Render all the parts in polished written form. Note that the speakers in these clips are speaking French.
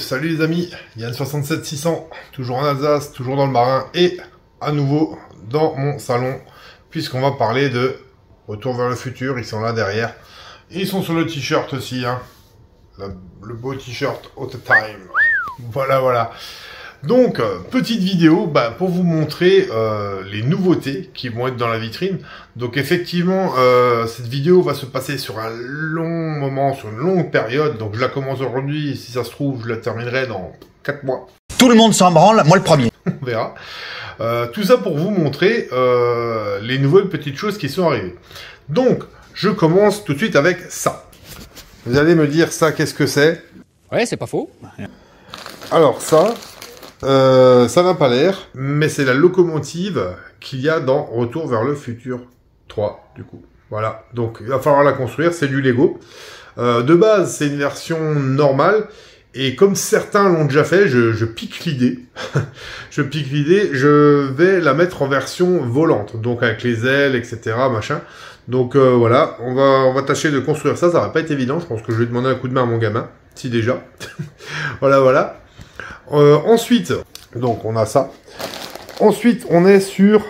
salut les amis, Yann 67600, toujours en Alsace, toujours dans le marin et à nouveau dans mon salon, puisqu'on va parler de Retour vers le futur. Ils sont là derrière, et ils sont sur le t-shirt aussi, hein. Le beau t-shirt All the Time. Voilà. Donc, petite vidéo pour vous montrer les nouveautés qui vont être dans la vitrine. Donc effectivement, cette vidéo va se passer sur un long moment, sur une longue période. Donc je la commence aujourd'hui, si ça se trouve, je la terminerai dans 4 mois. Tout le monde s'en branle, moi le premier. On verra. Tout ça pour vous montrer les nouvelles petites choses qui sont arrivées. Donc, je commence tout de suite avec ça. Vous allez me dire ça, qu'est-ce que c'est? Ouais, c'est pas faux. Alors ça n'a pas l'air, mais c'est la locomotive qu'il y a dans Retour vers le futur 3, du coup. Voilà, donc il va falloir la construire, c'est du Lego. De base, c'est une version normale, et comme certains l'ont déjà fait, je pique l'idée. Je vais la mettre en version volante, donc avec les ailes, etc., machin. Donc voilà, on va tâcher de construire ça, ça va pas être évident, je pense que je vais demander un coup de main à mon gamin, si déjà. voilà. Ensuite, donc on a ça. Ensuite, on est sur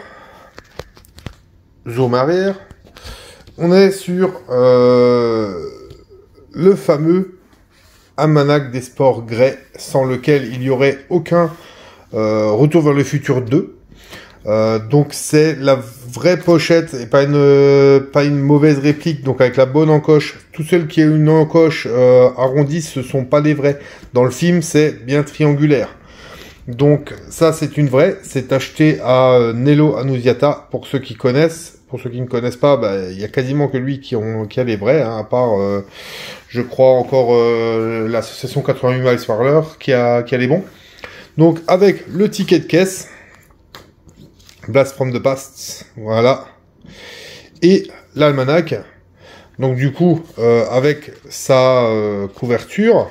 zoom arrière. On est sur le fameux almanach des sports Grey, sans lequel il n'y aurait aucun Retour vers le futur 2. Donc c'est la vraie pochette et pas une mauvaise réplique, donc avec la bonne encoche. Tous ceux qui ont une encoche arrondie, ce sont pas des vrais. Dans le film, c'est bien triangulaire. Donc ça, c'est une vraie. C'est acheté à Nello Annunziata, pour ceux qui connaissent. Pour ceux qui ne connaissent pas, il y a quasiment que lui qui a les vrais, hein, à part, je crois encore l'association 88 miles par l'heure qui a les bons. Donc avec le ticket de caisse. Blast from the Past, voilà. Et l'almanach, donc du coup, avec sa couverture,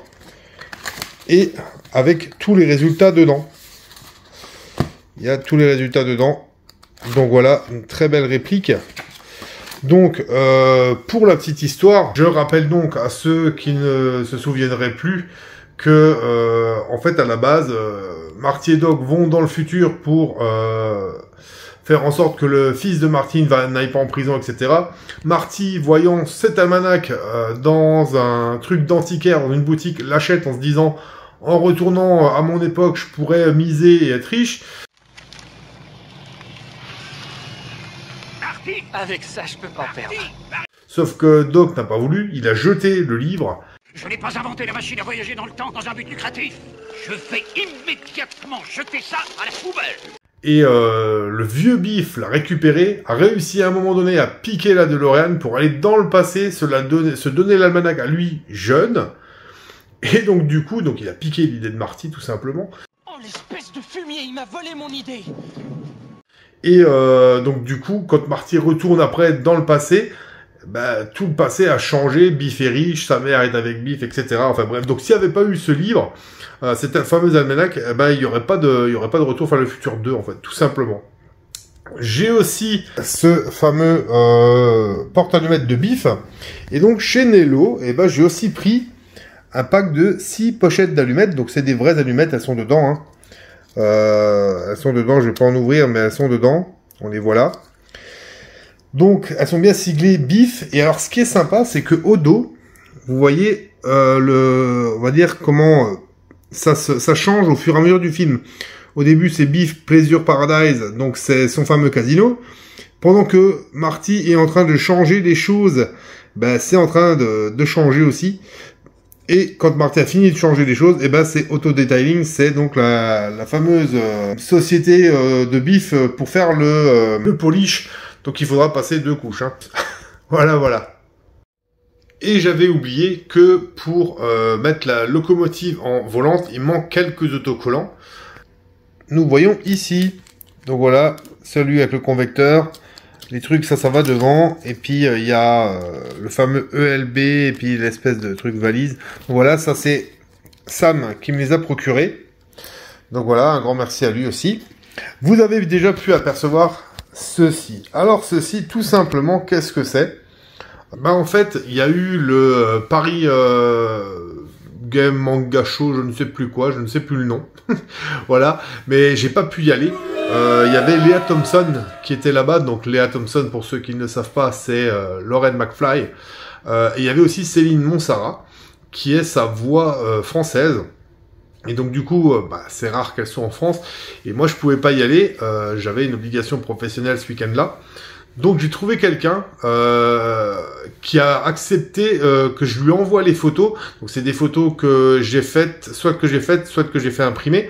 et avec tous les résultats dedans. Il y a tous les résultats dedans. Donc voilà, une très belle réplique. Donc, pour la petite histoire, je rappelle donc à ceux qui ne se souviendraient plus que, en fait, à la base, Marty et Doc vont dans le futur pour faire en sorte que le fils de Marty n'aille pas en prison, etc. Marty, voyant cet almanach dans un truc d'antiquaire, dans une boutique, l'achète en se disant, en retournant à mon époque, je pourrais miser et être riche. Marty, avec ça, je peux pas perdre. Sauf que Doc n'a pas voulu, il a jeté le livre. Je n'ai pas inventé la machine à voyager dans le temps dans un but lucratif. Je vais immédiatement jeter ça à la poubelle. Et le vieux Biff l'a récupéré, a réussi à un moment donné à piquer la DeLorean pour aller dans le passé, se donner l'almanach à lui, jeune. Et donc du coup, il a piqué l'idée de Marty, tout simplement. Oh, l'espèce de fumier, il m'a volé mon idée. Et donc du coup, quand Marty retourne après dans le passé, tout le passé a changé, Biff est riche, sa mère est avec Biff, etc. Enfin bref, donc s'il n'y avait pas eu ce livre, cet fameux almanach, il y aurait pas de Retour vers le futur 2, en fait, tout simplement. J'ai aussi ce fameux porte-allumettes de Biff, et donc chez Nello, j'ai aussi pris un pack de 6 pochettes d'allumettes, donc c'est des vraies allumettes, elles sont dedans, hein. Elles sont dedans, je vais pas en ouvrir, mais elles sont dedans, on les voit là. Donc, elles sont bien siglées Biff. Et alors, ce qui est sympa, c'est que au dos, vous voyez on va dire comment ça change au fur et à mesure du film. Au début, c'est Biff Pleasure Paradise, donc c'est son fameux casino. Pendant que Marty est en train de changer les choses, c'est en train de changer aussi. Et quand Marty a fini de changer les choses, c'est Auto Detailing, c'est donc la fameuse société de Biff pour faire le polish. Donc il faudra passer 2 couches, hein. Voilà. Et j'avais oublié que pour mettre la locomotive en volante, il manque quelques autocollants. Nous voyons ici. Donc voilà, celui avec le convecteur. Les trucs, ça va devant. Et puis il y a le fameux ELB et puis l'espèce de truc valise. Donc voilà, ça c'est Sam qui me les a procurés. Donc voilà, un grand merci à lui aussi. Vous avez déjà pu apercevoir ceci. Alors ceci, tout simplement, qu'est-ce que c'est? En fait, il y a eu le Paris Game Manga Show, je ne sais plus quoi, je ne sais plus le nom. Voilà, mais j'ai pas pu y aller. Il y avait Lea Thompson qui était là-bas, donc Lea Thompson, pour ceux qui ne le savent pas, c'est Lauren McFly. Et il y avait aussi Céline Monsara, qui est sa voix française. Et donc du coup, c'est rare qu'elle soit en France. Et moi, je pouvais pas y aller. J'avais une obligation professionnelle ce week-end-là. Donc j'ai trouvé quelqu'un qui a accepté que je lui envoie les photos. Donc c'est des photos que j'ai faites, soit que j'ai fait imprimer.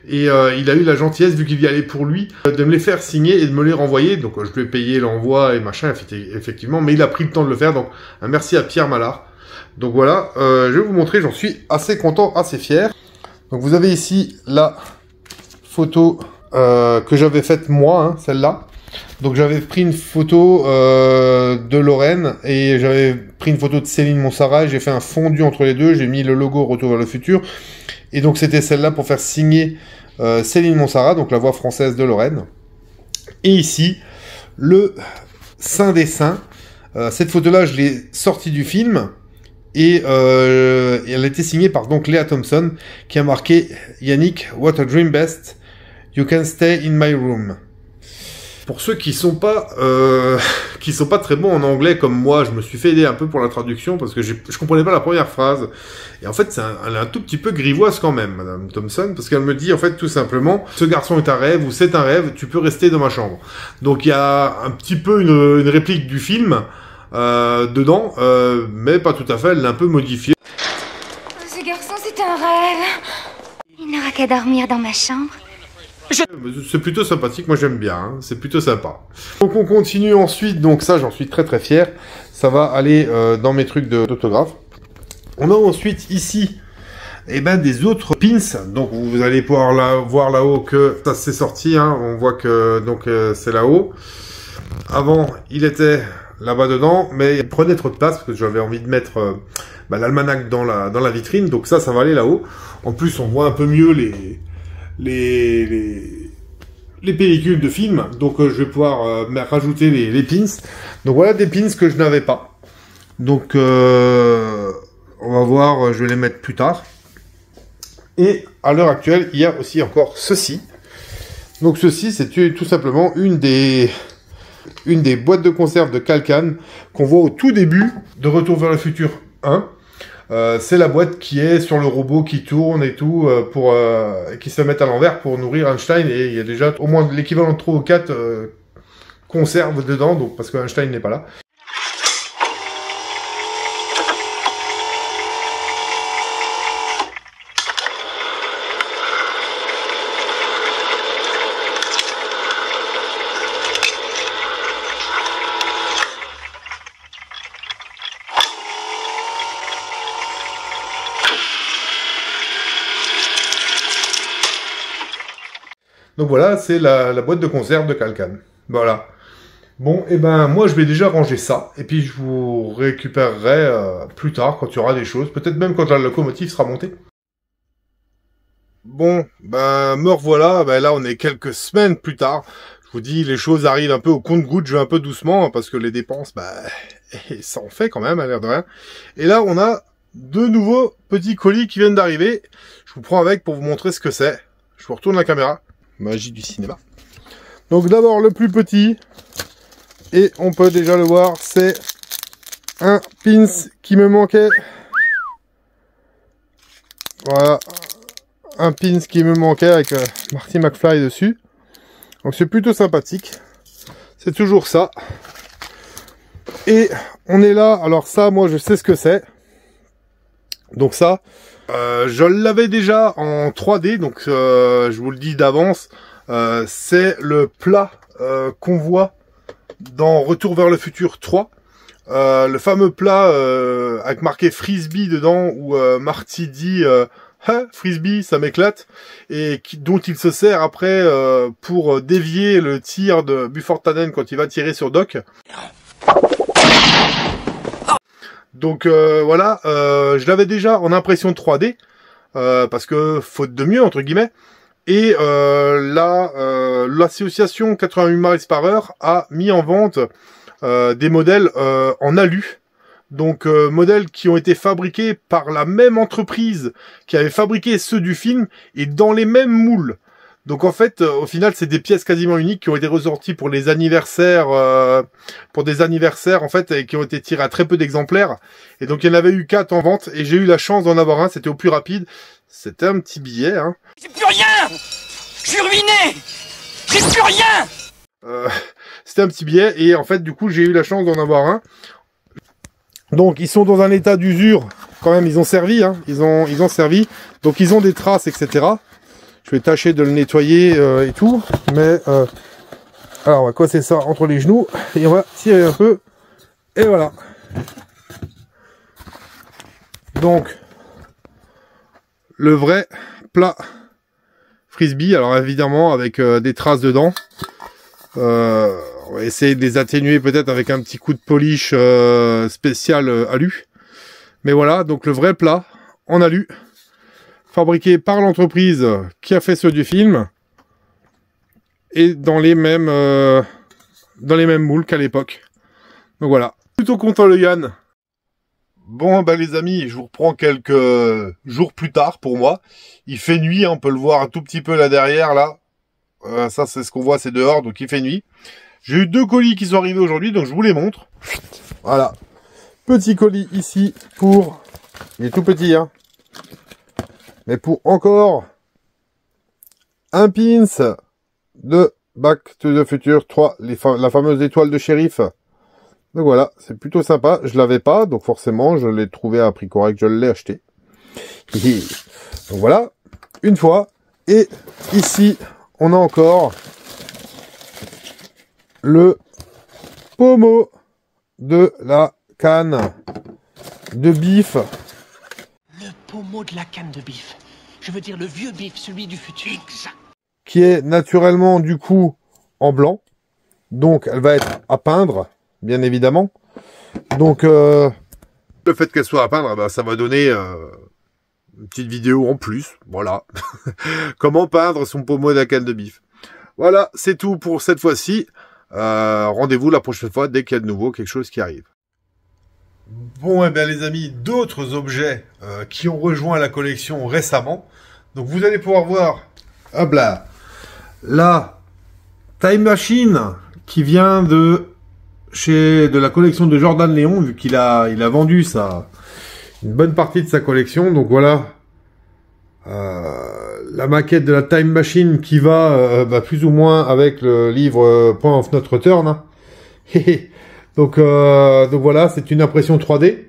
Et il a eu la gentillesse, vu qu'il y allait pour lui, de me les faire signer et de me les renvoyer. Donc je lui ai payé l'envoi et machin, effectivement. Mais il a pris le temps de le faire. Donc un merci à Pierre Mallard. Donc voilà, je vais vous montrer, j'en suis assez content, assez fier. Donc vous avez ici la photo que j'avais faite moi, hein, celle-là. Donc j'avais pris une photo de Lorraine et j'avais pris une photo de Céline Monsara. J'ai fait un fondu entre les deux, j'ai mis le logo Retour vers le futur. Et donc c'était celle-là pour faire signer Céline Monsara, donc la voix française de Lorraine. Et ici, le Saint des Saints. Cette photo-là, je l'ai sortie du film. Et elle a été signée par donc Lea Thompson, qui a marqué « Yannick, what a dream best, you can stay in my room ». Pour ceux qui sont pas très bons en anglais comme moi, je me suis fait aider un peu pour la traduction parce que je comprenais pas la première phrase. Et en fait, elle est un tout petit peu grivoise quand même, Madame Thompson, parce qu'elle me dit en fait tout simplement « Ce garçon est un rêve » ou « C'est un rêve, tu peux rester dans ma chambre ». Donc il y a un petit peu une réplique du film dedans, mais pas tout à fait, elle l'a un peu modifié. Ce garçon, c'est un rêve. Il n'aura qu'à dormir dans ma chambre. C'est plutôt sympathique, moi j'aime bien, hein, c'est plutôt sympa. Donc on continue ensuite, donc ça j'en suis très très fier, ça va aller dans mes trucs d'autographe. On a ensuite ici, des autres pins, donc vous allez pouvoir voir là-haut que ça s'est sorti, hein, on voit que donc c'est là-haut. Avant il était là-bas dedans, mais il prenait trop de place parce que j'avais envie de mettre l'almanach dans la vitrine, donc ça va aller là-haut. En plus on voit un peu mieux les pellicules de film, donc je vais pouvoir rajouter les pins. Donc voilà des pins que je n'avais pas. Donc on va voir, je vais les mettre plus tard. Et à l'heure actuelle, il y a aussi encore ceci. Donc ceci, c'est tout simplement une des boîtes de conserve de Calcan qu'on voit au tout début de Retour vers le futur 1. C'est la boîte qui est sur le robot qui tourne et tout, qui se met à l'envers pour nourrir Einstein, et il y a déjà au moins l'équivalent de 3 ou 4 conserves dedans, donc parce que Einstein n'est pas là. Donc voilà, c'est la boîte de conserve de Calcan. Voilà. Bon, moi je vais déjà ranger ça, et puis je vous récupérerai plus tard quand il y aura des choses, peut-être même quand la locomotive sera montée. Bon, me revoilà, là on est quelques semaines plus tard. Je vous dis, les choses arrivent un peu au compte-gouttes, je vais un peu doucement, parce que les dépenses, ça en fait quand même, à l'air de rien. Et là, on a 2 nouveaux petits colis qui viennent d'arriver. Je vous prends avec pour vous montrer ce que c'est. Je vous retourne la caméra. Magie du cinéma. Donc d'abord le plus petit, et on peut déjà le voir, c'est un pins qui me manquait. Voilà, un pins qui me manquait avec Marty McFly dessus. Donc c'est plutôt sympathique. C'est toujours ça. Et on est là, alors ça, moi je sais ce que c'est. Donc ça, je l'avais déjà en 3D, donc je vous le dis d'avance, c'est le plat qu'on voit dans Retour vers le futur 3. Le fameux plat avec marqué frisbee dedans, où Marty dit frisbee, ça m'éclate, et dont il se sert après pour dévier le tir de Buford Tannen quand il va tirer sur Doc. Donc voilà, je l'avais déjà en impression 3D, parce que faute de mieux, entre guillemets, et l'association 88 miles par heure a mis en vente des modèles en alu, Donc modèles qui ont été fabriqués par la même entreprise qui avait fabriqué ceux du film et dans les mêmes moules. Donc en fait, au final, c'est des pièces quasiment uniques qui ont été ressorties pour les anniversaires, pour des anniversaires en fait, et qui ont été tirés à très peu d'exemplaires. Et donc il y en avait eu 4 en vente, et j'ai eu la chance d'en avoir un. C'était au plus rapide. C'était un petit billet. Hein. J'ai plus rien. Je suis ruiné. J'ai plus rien. C'était un petit billet, et en fait, du coup, j'ai eu la chance d'en avoir un. Donc ils sont dans un état d'usure. Quand même, ils ont servi. Hein. Ils ont servi. Donc ils ont des traces, etc. Je vais tâcher de le nettoyer et tout, mais alors on va coincer ça entre les genoux et on va tirer un peu, et voilà. Donc le vrai plat frisbee, alors évidemment avec des traces dedans. On va essayer de les atténuer peut-être avec un petit coup de polish spécial alu. Mais voilà, donc le vrai plat en alu, fabriqué par l'entreprise qui a fait ceux du film, et dans les mêmes moules qu'à l'époque. Donc voilà, plutôt content le Yann. Bon bah les amis, je vous reprends quelques jours plus tard pour moi. Il fait nuit, hein, on peut le voir un tout petit peu là derrière là. Ça c'est ce qu'on voit, c'est dehors, donc il fait nuit. J'ai eu 2 colis qui sont arrivés aujourd'hui, donc je vous les montre. Voilà, petit colis ici pour... Il est tout petit, hein. Mais pour encore un pins de Back to the Future 3, la fameuse étoile de shérif. Donc voilà, c'est plutôt sympa. Je l'avais pas, donc forcément, je l'ai trouvé à un prix correct, je l'ai acheté. Donc voilà, une fois. Et ici, on a encore le pommeau de la canne de bif. Le pommeau de la canne de bif. Je veux dire le vieux bif, celui du futur. Exact. Qui est naturellement du coup en blanc. Donc elle va être à peindre, bien évidemment. Donc le fait qu'elle soit à peindre, bah, ça va donner une petite vidéo en plus. Voilà. Comment peindre son pommeau de la canne de bif. Voilà, c'est tout pour cette fois-ci. Rendez-vous la prochaine fois dès qu'il y a de nouveau quelque chose qui arrive. Bon, et bien les amis, d'autres objets qui ont rejoint la collection récemment. Donc vous allez pouvoir voir, hop là, la Time Machine qui vient de la collection de Jordan Léon, vu qu'il a vendu une bonne partie de sa collection. Donc voilà, la maquette de la Time Machine qui va plus ou moins avec le livre Point of No Return. Hein. Donc voilà, c'est une impression 3D.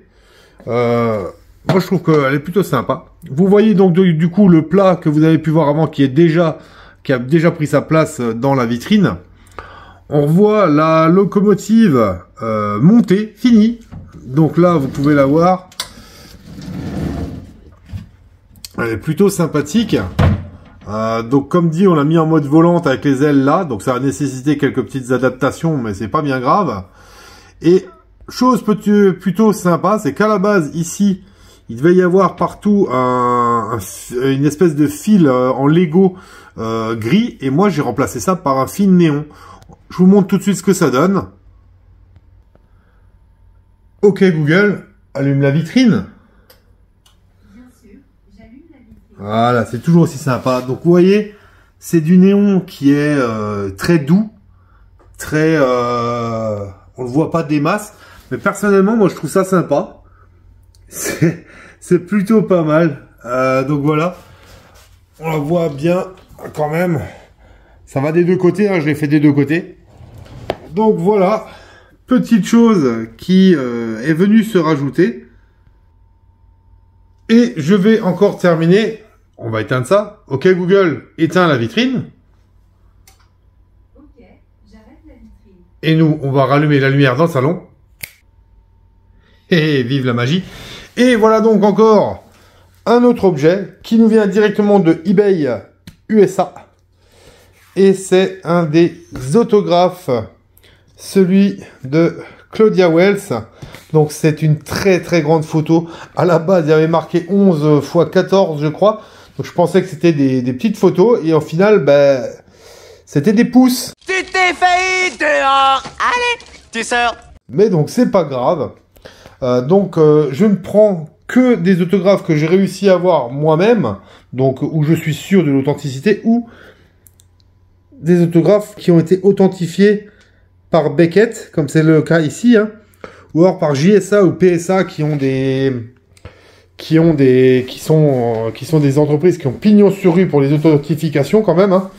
Moi, je trouve qu'elle est plutôt sympa. Vous voyez donc du coup le plat que vous avez pu voir avant qui a déjà pris sa place dans la vitrine. On voit la locomotive montée, finie. Donc là, vous pouvez la voir. Elle est plutôt sympathique. Donc comme dit, on l'a mis en mode volante avec les ailes là. Donc ça a nécessité quelques petites adaptations, mais c'est pas bien grave. Et chose plutôt sympa, c'est qu'à la base, ici, il devait y avoir partout une espèce de fil en Lego gris. Et moi, j'ai remplacé ça par un fil néon. Je vous montre tout de suite ce que ça donne. Ok Google, allume la vitrine. Bien sûr, j'allume la vitrine. Voilà, c'est toujours aussi sympa. Donc vous voyez, c'est du néon qui est très doux, très... on le voit pas des masses, mais personnellement, moi je trouve ça sympa. C'est plutôt pas mal. Donc voilà, on la voit bien quand même. Ça va des deux côtés, hein, je l'ai fait des deux côtés. Donc voilà, petite chose qui est venue se rajouter. Et je vais encore terminer. On va éteindre ça. Ok Google, éteins la vitrine. Ok, j'arrête la vitrine. Et nous, on va rallumer la lumière dans le salon. Et vive la magie. Et voilà donc encore un autre objet qui nous vient directement de eBay USA. Et c'est un des autographes, celui de Claudia Wells. Donc c'est une très très grande photo. À la base, il y avait marqué 11 x 14, je crois. Donc je pensais que c'était des petites photos. Et au final, ben, c'était des pouces. Tu t'es failli dehors. Allez, tu sors. Mais donc c'est pas grave. Je ne prends que des autographes que j'ai réussi à avoir moi-même, donc où je suis sûr de l'authenticité, ou des autographes qui ont été authentifiés par Beckett, comme c'est le cas ici, hein, ou alors par JSA ou PSA qui sont des entreprises qui ont pignon sur rue pour les authentifications quand même, hein.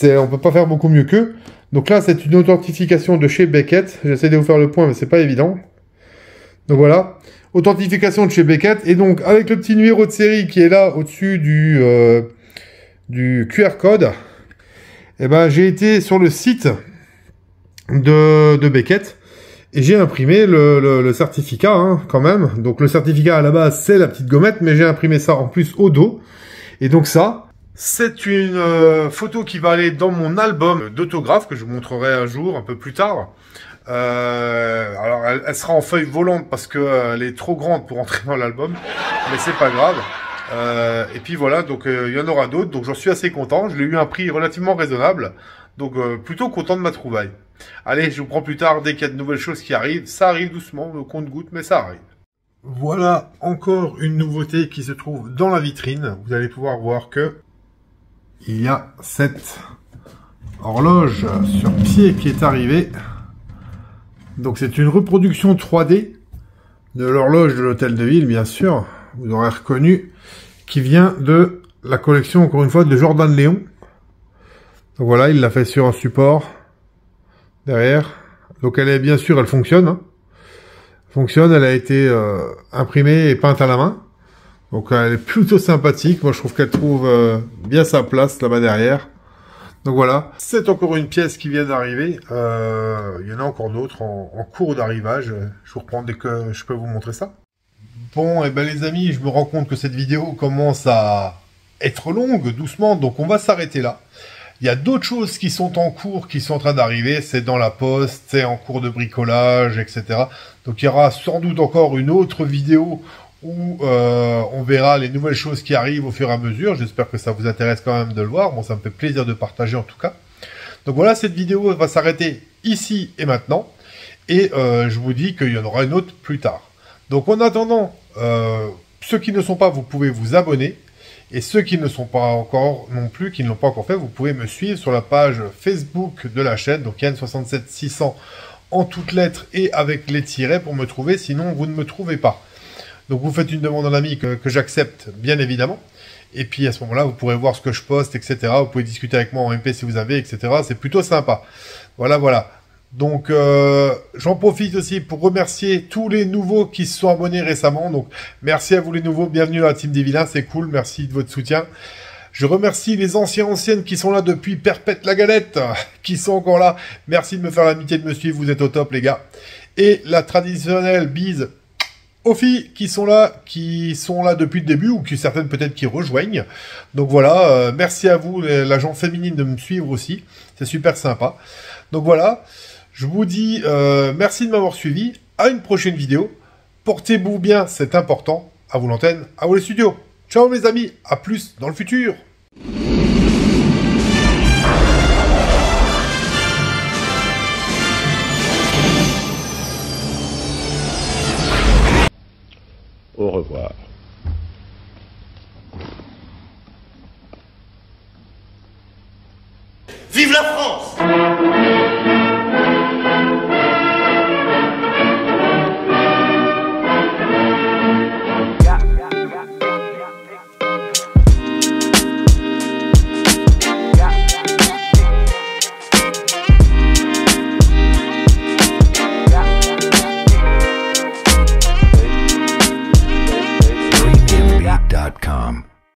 On peut pas faire beaucoup mieux qu'eux. Donc là, c'est une authentification de chez Beckett. J'essaie de vous faire le point, mais c'est pas évident. Donc voilà, authentification de chez Beckett. Et donc, avec le petit numéro de série qui est là, au-dessus du QR code, eh ben, j'ai été sur le site de Beckett et j'ai imprimé le certificat, hein, quand même. Donc, le certificat, à la base, c'est la petite gommette, mais j'ai imprimé ça en plus au dos. Et donc ça, c'est une photo qui va aller dans mon album d'autographes que je vous montrerai un jour, un peu plus tard. Alors, elle sera en feuille volante parce que elle est trop grande pour entrer dans l'album, mais c'est pas grave. Et puis voilà, donc il y en aura d'autres, donc j'en suis assez content. Je l'ai eu à un prix relativement raisonnable, donc plutôt content de ma trouvaille. Allez, je vous prends plus tard dès qu'il y a de nouvelles choses qui arrivent. Ça arrive doucement, au compte-gouttes, mais ça arrive. Voilà encore une nouveauté qui se trouve dans la vitrine. Vous allez pouvoir voir que il y a cette horloge sur pied qui est arrivée. Donc c'est une reproduction 3D de l'horloge de l'hôtel de ville, bien sûr. Vous aurez reconnu, qui vient de la collection, encore une fois, de Jordan Léon. Donc voilà, il l'a fait sur un support derrière. Donc elle est, bien sûr, elle fonctionne, hein. Fonctionne, elle a été imprimée et peinte à la main. Donc elle est plutôt sympathique. Moi je trouve qu'elle trouve bien sa place là-bas derrière. Donc voilà, c'est encore une pièce qui vient d'arriver. Il y en a encore d'autres en cours d'arrivage. Je vous reprends dès que je peux vous montrer ça. Bon, et ben les amis, je me rends compte que cette vidéo commence à être longue, doucement. Donc on va s'arrêter là. Il y a d'autres choses qui sont en cours, qui sont en train d'arriver. C'est dans la poste, c'est en cours de bricolage, etc. Donc il y aura sans doute encore une autre vidéo où on verra les nouvelles choses qui arrivent au fur et à mesure. J'espère que ça vous intéresse quand même de le voir. Bon, ça me fait plaisir de partager en tout cas. Donc voilà, cette vidéo va s'arrêter ici et maintenant. Et je vous dis qu'il y en aura une autre plus tard. Donc en attendant, ceux qui ne sont pas, vous pouvez vous abonner. Et ceux qui ne sont pas encore non plus, qui ne l'ont pas encore fait, vous pouvez me suivre sur la page Facebook de la chaîne, donc Yann67600 en toutes lettres et avec les tirets pour me trouver, sinon vous ne me trouvez pas. Donc vous faites une demande en ami que j'accepte bien évidemment. Et puis à ce moment-là, vous pourrez voir ce que je poste, etc. Vous pouvez discuter avec moi en MP si vous avez, etc. C'est plutôt sympa. Voilà, voilà. Donc j'en profite aussi pour remercier tous les nouveaux qui se sont abonnés récemment. Donc merci à vous les nouveaux, bienvenue à la team des vilains, c'est cool, merci de votre soutien. Je remercie les anciennes qui sont là depuis Perpète la galette, qui sont encore là. Merci de me faire l'amitié de me suivre, vous êtes au top les gars. Et la traditionnelle bise aux filles qui sont là depuis le début, ou qui certaines peut-être qui rejoignent. Donc voilà, merci à vous, l'agent féminine, de me suivre aussi. C'est super sympa. Donc voilà. Je vous dis merci de m'avoir suivi. À une prochaine vidéo. Portez-vous bien, c'est important. À vous l'antenne, à vous les studios. Ciao mes amis, à plus dans le futur. Au revoir. Vive la France!